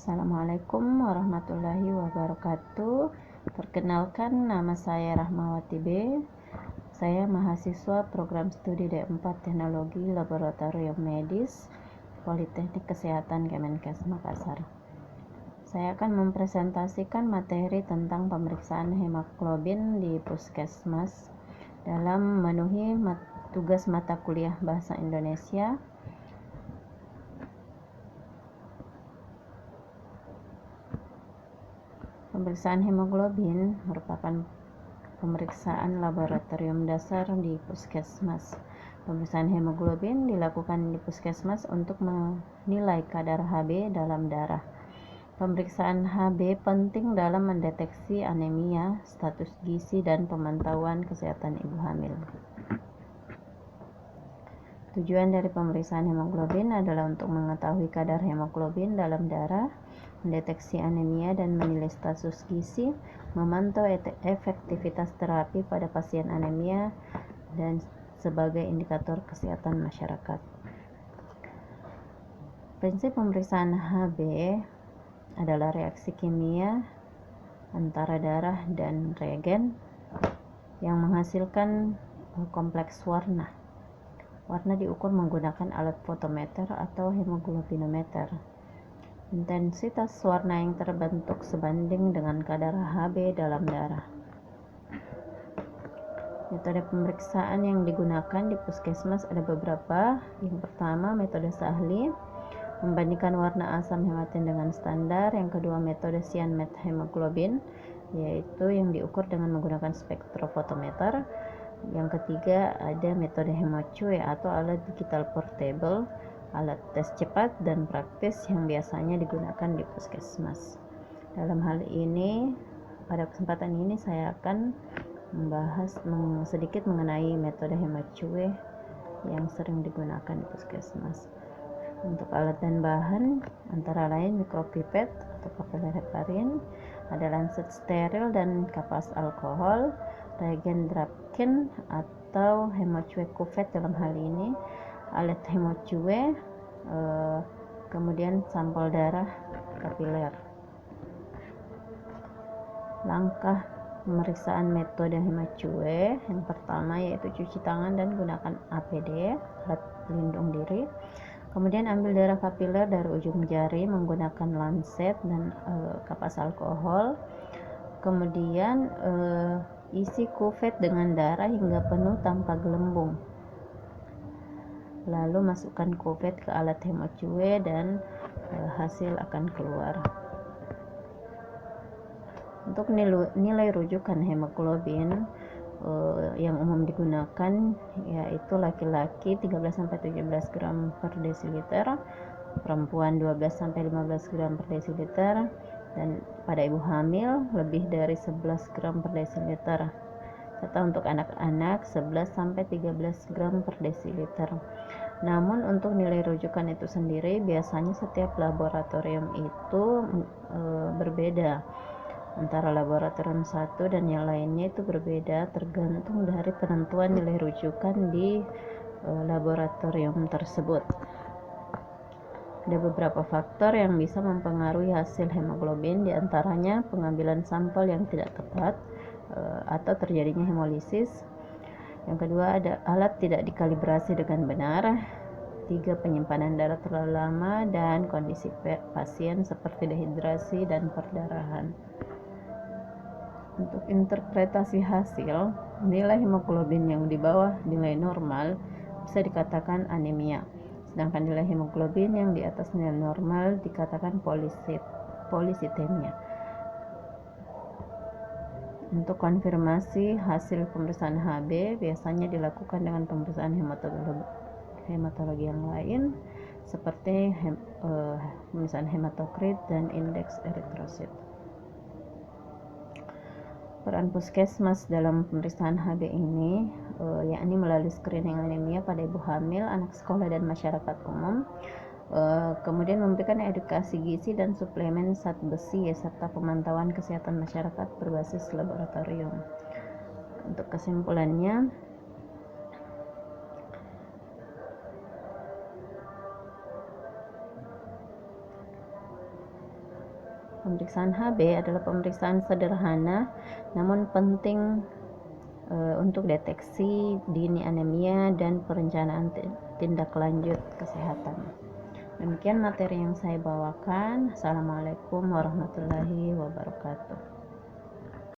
Assalamualaikum warahmatullahi wabarakatuh. Perkenalkan, nama saya Rahmawati B. Saya mahasiswa program studi D4 Teknologi Laboratorium Medis Politeknik Kesehatan Kemenkes Makassar. Saya akan mempresentasikan materi tentang pemeriksaan hemoglobin di Puskesmas dalam memenuhi tugas mata kuliah Bahasa Indonesia. Pemeriksaan hemoglobin merupakan pemeriksaan laboratorium dasar di Puskesmas. Pemeriksaan hemoglobin dilakukan di Puskesmas untuk menilai kadar Hb dalam darah. Pemeriksaan Hb penting dalam mendeteksi anemia, status gizi, dan pemantauan kesehatan ibu hamil. Tujuan dari pemeriksaan hemoglobin adalah untuk mengetahui kadar hemoglobin dalam darah, mendeteksi anemia dan menilai status gizi, memantau efektivitas terapi pada pasien anemia, dan sebagai indikator kesehatan masyarakat. Prinsip pemeriksaan Hb adalah reaksi kimia antara darah dan reagen yang menghasilkan kompleks warna. Warna diukur menggunakan alat fotometer atau hemoglobinometer. Intensitas warna yang terbentuk sebanding dengan kadar Hb dalam darah. Metode pemeriksaan yang digunakan di Puskesmas ada beberapa. Yang pertama, metode Sahli, membandingkan warna asam hematin dengan standar. Yang kedua, metode cyan-met hemoglobin, yaitu yang diukur dengan menggunakan spektrofotometer. Yang ketiga, ada metode HemoCue atau alat digital portable, alat tes cepat dan praktis yang biasanya digunakan di Puskesmas. Dalam hal ini, pada kesempatan ini saya akan membahas sedikit mengenai metode HemoCue yang sering digunakan di Puskesmas. Untuk alat dan bahan antara lain mikropipet atau papiller heparin, ada lancet steril dan kapas alkohol, reagen Drapkin atau HemoCue cuvette dalam hal ini, alat HemoCue, kemudian sampel darah kapiler. Langkah pemeriksaan metode HemoCue yang pertama yaitu cuci tangan dan gunakan APD, alat pelindung diri. Kemudian ambil darah kapiler dari ujung jari menggunakan lancet dan kapas alkohol. Kemudian isi cuvette dengan darah hingga penuh tanpa gelembung. Lalu masukkan cuvette ke alat HemoCue dan hasil akan keluar. Untuk nilai rujukan hemoglobin yang umum digunakan yaitu laki-laki 13-17 gram per desiliter, perempuan 12-15 gram per desiliter, dan pada ibu hamil lebih dari 11 gram per desiliter, serta untuk anak-anak 11-13 gram per desiliter. Namun untuk nilai rujukan itu sendiri biasanya setiap laboratorium itu berbeda. Antara laboratorium satu dan yang lainnya itu berbeda tergantung dari penentuan nilai rujukan di laboratorium tersebut. Ada beberapa faktor yang bisa mempengaruhi hasil hemoglobin, diantaranya pengambilan sampel yang tidak tepat atau terjadinya hemolisis. Yang kedua, ada alat tidak dikalibrasi dengan benar. 3, penyimpanan darah terlalu lama dan kondisi pasien seperti dehidrasi dan perdarahan. Untuk interpretasi hasil, nilai hemoglobin yang di bawah nilai normal bisa dikatakan anemia, sedangkan nilai hemoglobin yang di atas nilai normal dikatakan polisitemia. Untuk konfirmasi hasil pemeriksaan Hb biasanya dilakukan dengan pemeriksaan hematologi yang lain seperti pemeriksaan hematokrit dan indeks eritrosit. Peran Puskesmas dalam pemeriksaan Hb ini yakni melalui screening anemia pada ibu hamil, anak sekolah, dan masyarakat umum. Kemudian memberikan edukasi gizi dan suplemen zat besi serta pemantauan kesehatan masyarakat berbasis laboratorium. Untuk kesimpulannya, Pemeriksaan HB adalah pemeriksaan sederhana namun penting untuk deteksi dini anemia dan perencanaan tindak lanjut kesehatan. Demikian materi yang saya bawakan. Assalamualaikum warahmatullahi wabarakatuh.